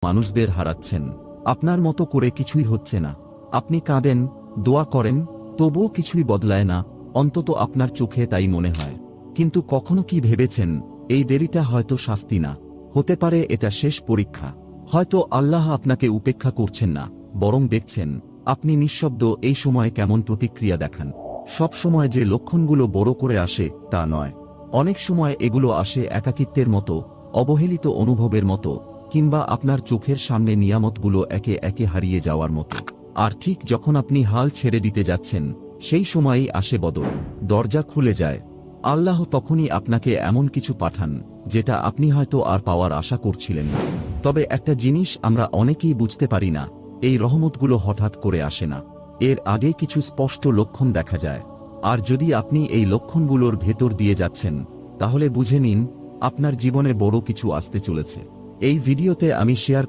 মানুষদের হারাচ্ছেন। আপনার মতো করে কিছুই হচ্ছে না। আপনি কাঁদেন, দোয়া করেন, তবুও কিছুই বদলায় না, অন্তত আপনার চোখে তাই মনে হয়। কিন্তু কখনো কি ভেবেছেন, এই দেরিটা হয়তো শাস্তি না, হতে পারে এটা শেষ পরীক্ষা। হয়তো আল্লাহ আপনাকে উপেক্ষা করছেন না, বরং দেখছেন আপনি নিঃশব্দ এই সময় কেমন প্রতিক্রিয়া দেখান। সব সময় যে লক্ষণগুলো বড় করে আসে তা নয়। অনেক সময় এগুলো আসে একাকিত্বের মতো, অবহেলিত অনুভবের মতো, কিংবা আপনার চোখের সামনে নিয়ামতগুলো একে একে হারিয়ে যাওয়ার মতো। আর ঠিক যখন আপনি হাল ছেড়ে দিতে যাচ্ছেন, সেই সময়ই আসে বদল, দরজা খুলে যায়। আল্লাহ তখনই আপনাকে এমন কিছু পাঠান যেটা আপনি হয়তো আর পাওয়ার আশা করছিলেন না। তবে একটা জিনিস আমরা অনেকেই বুঝতে পারি না, এই রহমতগুলো হঠাৎ করে আসে না, এর আগে কিছু স্পষ্ট লক্ষণ দেখা যায়। আর যদি আপনি এই লক্ষণগুলোর ভেতর দিয়ে যাচ্ছেন, তাহলে বুঝে নিন আপনার জীবনে বড় কিছু আসতে চলেছে। এই ভিডিওতে আমি শেয়ার